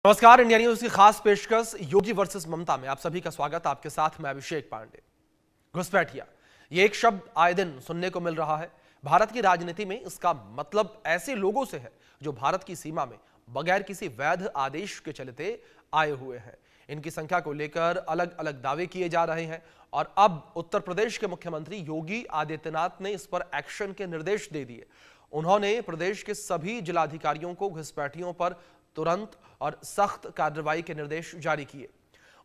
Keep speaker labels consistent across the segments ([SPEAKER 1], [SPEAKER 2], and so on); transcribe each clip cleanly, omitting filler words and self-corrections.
[SPEAKER 1] नमस्कार, India news की खास पेशकश योगी वर्सेस ममता में आप सभी का स्वागत। आपके साथ मैं अभिषेक पांडे। घुसपैठिया, ये एक शब्द आए दिन सुनने को मिल रहा है। भारत की राजनीति में इसका मतलब ऐसे लोगों से है जो भारत की सीमा में बगैर किसी वैध आदेश के चलते आए हुए हैं। इनकी संख्या को लेकर अलग अलग दावे किए जा रहे हैं और अब उत्तर प्रदेश के मुख्यमंत्री योगी आदित्यनाथ ने इस पर एक्शन के निर्देश दे दिए। उन्होंने प्रदेश के सभी जिलाधिकारियों को घुसपैठियों पर तुरंत और सख्त कार्रवाई के निर्देश जारी किए।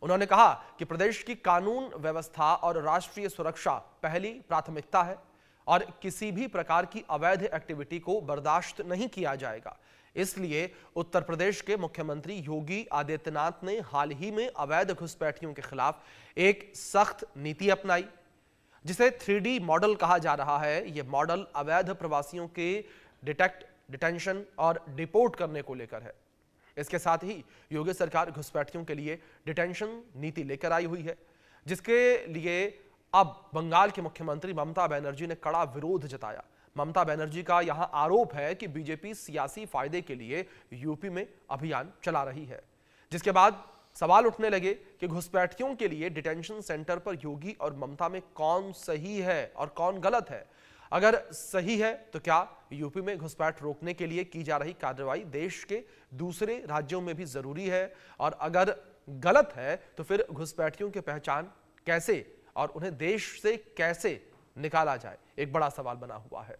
[SPEAKER 1] उन्होंने कहा कि प्रदेश की कानून व्यवस्था और राष्ट्रीय सुरक्षा पहली प्राथमिकता है और किसी भी प्रकार की अवैध एक्टिविटी को बर्दाश्त नहीं किया जाएगा। इसलिए उत्तर प्रदेश के मुख्यमंत्री योगी आदित्यनाथ ने हाल ही में अवैध घुसपैठियों के खिलाफ एक सख्त नीति अपनाई, जिसे 3D मॉडल कहा जा रहा है। यह मॉडल अवैध प्रवासियों के डिटेक्ट, डिटेंशन और डिपोर्ट करने को लेकर है। इसके साथ ही योगी सरकार घुसपैठियों के लिए डिटेंशन नीति लेकर आई हुई है, जिसके लिए अब बंगाल के मुख्यमंत्री ममता बनर्जी ने कड़ा विरोध जताया। ममता बनर्जी का यहां आरोप है कि बीजेपी सियासी फायदे के लिए यूपी में अभियान चला रही है, जिसके बाद सवाल उठने लगे कि घुसपैठियों के लिए डिटेंशन सेंटर पर योगी और ममता में कौन सही है और कौन गलत है। अगर सही है तो क्या यूपी में घुसपैठ रोकने के लिए की जा रही कार्रवाई देश के दूसरे राज्यों में भी जरूरी है, और अगर गलत है तो फिर घुसपैठियों की पहचान कैसे और उन्हें देश से कैसे निकाला जाए, एक बड़ा सवाल बना हुआ है।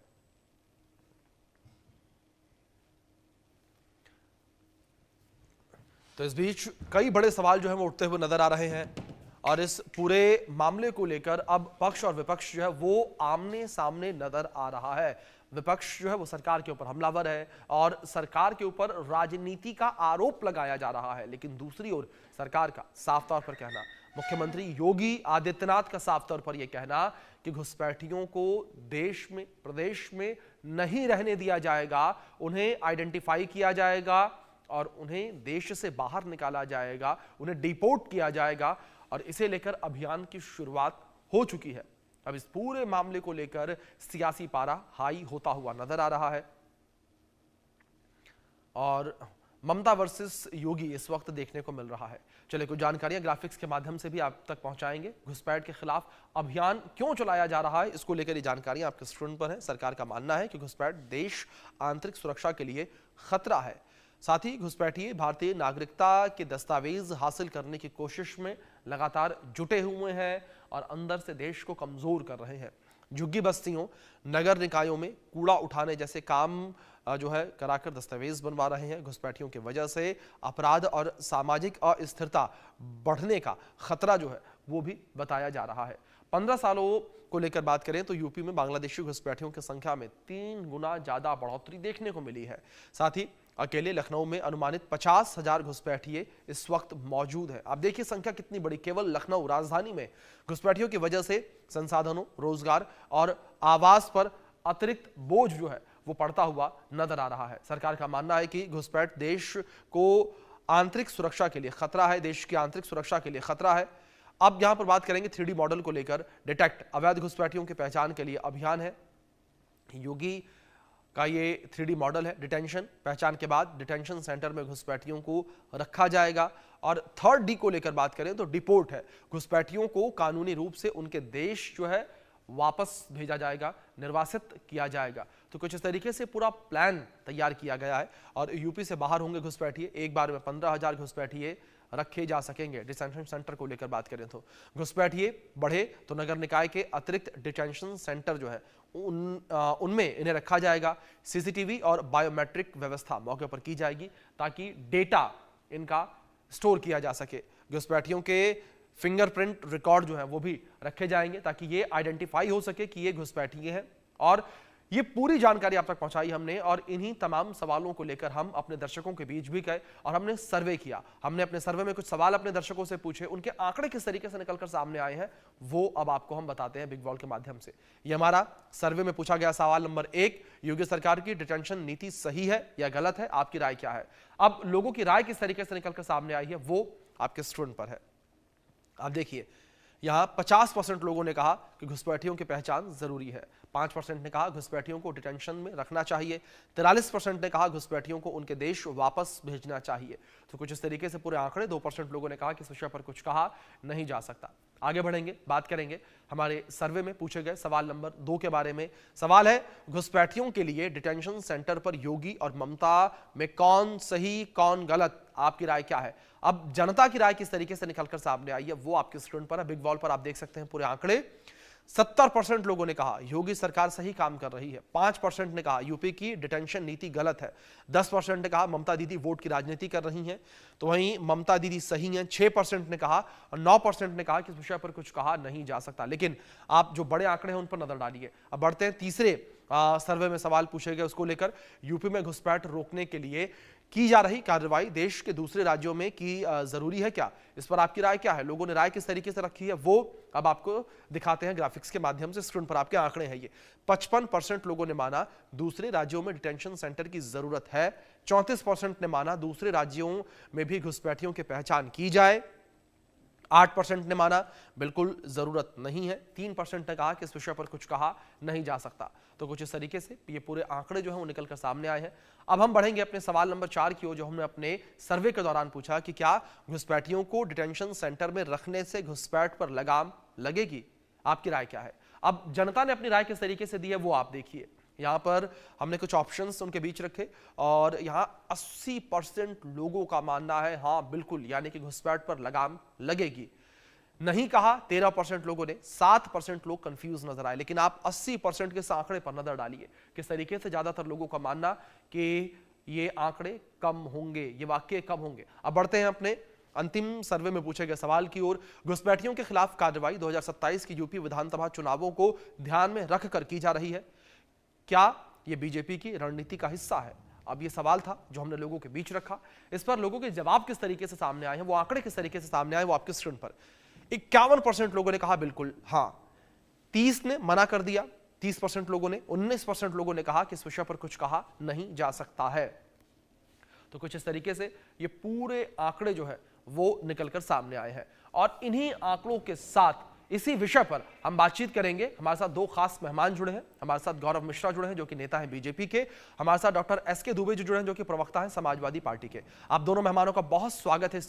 [SPEAKER 1] तो इस बीच कई बड़े सवाल जो है वो उठते हुए नजर आ रहे हैं और इस पूरे मामले को लेकर अब पक्ष और विपक्ष जो है वो आमने सामने नजर आ रहा है। विपक्ष जो है वो सरकार के ऊपर हमलावर है और सरकार के ऊपर राजनीति का आरोप लगाया जा रहा है, लेकिन दूसरी ओर सरकार का साफ तौर पर कहना, मुख्यमंत्री योगी आदित्यनाथ का साफ तौर पर यह कहना कि घुसपैठियों को देश में, प्रदेश में नहीं रहने दिया जाएगा, उन्हें आइडेंटिफाई किया जाएगा और उन्हें देश से बाहर निकाला जाएगा, उन्हें डिपोर्ट किया जाएगा, और इसे लेकर अभियान की शुरुआत हो चुकी है। अब इस पूरे मामले को लेकर सियासी पारा हाई होता हुआ नजर आ रहा है और ममता वर्सेस योगी इस वक्त देखने को मिल रहा है। चलिए कुछ जानकारियां ग्राफिक्स के माध्यम से भी आप तक पहुंचाएंगे। घुसपैठ के खिलाफ अभियान क्यों चलाया जा रहा है, इसको लेकर ये जानकारियां आपके स्क्रीन पर है। सरकार का मानना है कि घुसपैठ देश आंतरिक सुरक्षा के लिए खतरा है। साथ ही घुसपैठिए भारतीय नागरिकता के दस्तावेज हासिल करने की कोशिश में लगातार जुटे हुए हैं और अंदर से देश को कमजोर कर रहे हैं। झुग्गी बस्तियों, नगर निकायों में कूड़ा उठाने जैसे काम जो है कराकर दस्तावेज बनवा रहे हैं। घुसपैठियों की वजह से अपराध और सामाजिक अस्थिरता बढ़ने का खतरा जो है वो भी बताया जा रहा है। 15 सालों को लेकर बात करें तो यूपी में बांग्लादेशी घुसपैठियों की संख्या में 3 गुना ज्यादा बढ़ोतरी देखने को मिली है। साथ ही अकेले लखनऊ में अनुमानित 50,000 घुसपैठिए इस वक्त मौजूद है। आप देखिए संख्या कितनी बड़ी, केवल लखनऊ राजधानी में घुसपैठियों की वजह से संसाधनों, रोजगार और आवास पर अतिरिक्त बोझ जो है वो पड़ता हुआ नजर आ रहा है। सरकार का मानना है कि घुसपैठ देश को आंतरिक सुरक्षा के लिए खतरा है, देश की आंतरिक सुरक्षा के लिए खतरा है। अब यहां पर बात करेंगे 3D मॉडल को लेकर। डिटेक्ट, अवैध घुसपैठियों की पहचान के लिए अभियान है। योगी का ये 3D मॉडल है। डिटेंशन, पहचान के बाद डिटेंशन सेंटर में घुसपैठियों को रखा जाएगा। और 3rd D को लेकर बात करें तो डिपोर्ट है। घुसपैठियों को कानूनी रूप से उनके देश जो है वापस भेजा जाएगा, निर्वासित किया जाएगा। तो कुछ इस तरीके से पूरा प्लान तैयार किया गया है और यूपी से बाहर होंगे घुसपैठिए। एक बार में 15,000 घुसपैठिए रखे जा सकेंगे। डिटेंशन सेंटर को लेकर बात करें तो घुसपैठिए बढ़े तो नगर निकाय के अतिरिक्त डिटेंशन सेंटर जो है उनमें इन्हें रखा जाएगा। सीसीटीवी और बायोमेट्रिक व्यवस्था मौके पर की जाएगी ताकि डेटा इनका स्टोर किया जा सके। घुसपैठियों के फिंगरप्रिंट रिकॉर्ड जो है वो भी रखे जाएंगे ताकि ये आइडेंटिफाई हो सके कि ये घुसपैठिए हैं। और ये पूरी जानकारी आप तक पहुंचाई हमने और इन्हीं तमाम सवालों को लेकर हम अपने दर्शकों के बीच भी गए और हमने सर्वे किया। हमने अपने सर्वे में कुछ सवाल अपने दर्शकों से पूछे, उनके आंकड़े किस तरीके से निकलकर सामने आए हैं वो अब आपको हम बताते हैं बिग वॉल के माध्यम से। ये हमारा सर्वे में पूछा गया सवाल नंबर 1, योगी सरकार की डिटेंशन नीति सही है या गलत है, आपकी राय क्या है। अब लोगों की राय किस तरीके से निकलकर सामने आई है वो आपके स्क्रीन पर है। आप देखिए यहां 50% लोगों ने कहा कि घुसपैठियों की पहचान जरूरी है। 5% ने कहा घुसपैठियों को डिटेंशन में रखना चाहिए। 43% ने कहा घुसपैठियों को उनके देश वापस भेजना चाहिए। तो कुछ इस तरीके से पूरे आंकड़े। 2% लोगों ने कहा कि इस विषय पर कुछ कहा नहीं जा सकता। आगे बढ़ेंगे, बात करेंगे हमारे सर्वे में पूछे गए सवाल नंबर 2 के बारे में। सवाल है, घुसपैठियों के लिए डिटेंशन सेंटर पर योगी और ममता में कौन सही कौन गलत, आपकी राय क्या है? अब जनता की राय किस तरीके से निकलकर सामने आई है वो आपके स्क्रीन पर है। बिग वॉल पर आप देख सकते हैं पूरे आंकड़े। 70% लोगों ने कहा योगी सरकार सही काम कर रही है। 5% ने कहा यूपी की डिटेंशन नीति गलत है। 10% ने कहा ममता दीदी वोट की राजनीति कर रही हैं, तो वहीं ममता दीदी सही हैं। 6% ने कहा और 9% ने कहा कि इस विषय पर कुछ कहा नहीं जा सकता। लेकिन आप जो बड़े आंकड़े हैं उन पर नजर डालिए। अब बढ़ते हैं तीसरे सर्वे में सवाल पूछे गए उसको लेकर। यूपी में घुसपैठ रोकने के लिए की जा रही कार्रवाई देश के दूसरे राज्यों में की जरूरी है क्या? इस पर आपकी राय क्या है? लोगों ने राय किस तरीके से रखी है वो अब आपको दिखाते हैं ग्राफिक्स के माध्यम से। स्क्रीन पर आपके आंकड़े हैं ये। 55% लोगों ने माना दूसरे राज्यों में डिटेंशन सेंटर की जरूरत है। 34% ने माना दूसरे राज्यों में भी घुसपैठियों की पहचान की जाए। 8% ने माना बिल्कुल जरूरत नहीं है। 3% ने कहा कि इस विषय पर कुछ कहा नहीं जा सकता। तो कुछ इस तरीके से ये पूरे आंकड़े जो हैं वो निकलकर सामने आए हैं। अब हम बढ़ेंगे अपने सवाल नंबर 4 की ओर, जो हमने अपने सर्वे के दौरान पूछा कि क्या घुसपैठियों को डिटेंशन सेंटर में रखने से घुसपैठ पर लगाम लगेगी? आपकी राय क्या है? अब जनता ने अपनी राय किस तरीके से दी है वो आप देखिए। यहां पर हमने कुछ ऑप्शंस उनके बीच रखे और यहां 80% लोगों का मानना है हां बिल्कुल, यानी कि घुसपैठ पर लगाम लगेगी। नहीं कहा 13% लोगों ने। 7% लोग कंफ्यूज नजर आए। लेकिन आप 80% के इस आंकड़े पर नजर डालिए, किस तरीके से ज्यादातर लोगों का मानना कि ये आंकड़े कम होंगे, ये वाकई कम होंगे। अब बढ़ते हैं अपने अंतिम सर्वे में पूछे गए सवाल की ओर। घुसपैठियों के खिलाफ कार्रवाई 2027 की यूपी विधानसभा चुनावों को ध्यान में रखकर की जा रही है। क्या यह बीजेपी की रणनीति का हिस्सा है? अब यह सवाल था जो हमने लोगों के बीच रखा। इस पर लोगों के जवाब किस तरीके से सामने आए हैं, वो आंकड़े किस तरीके से सामने आए वो आपके स्क्रीन पर। 51% लोगों ने कहा बिल्कुल हां। 30 ने मना कर दिया। 30% लोगों ने। 19% लोगों ने कहा कि इस विषय पर कुछ कहा नहीं जा सकता है। तो कुछ इस तरीके से ये पूरे आंकड़े जो है वो निकलकर सामने आए हैं। और इन्हीं आंकड़ों के साथ इसी विषय पर हम बातचीत करेंगे। हमारे साथ 2 खास मेहमान जुड़े हैं। हमारे साथ गौरव मिश्रा जुड़े हैं जो कि नेता हैं बीजेपी के। हमारे साथ डॉक्टर एस के दुबे जी जुड़े हैं जो कि प्रवक्ता हैं समाजवादी पार्टी के। आप दोनों मेहमानों का बहुत स्वागत है।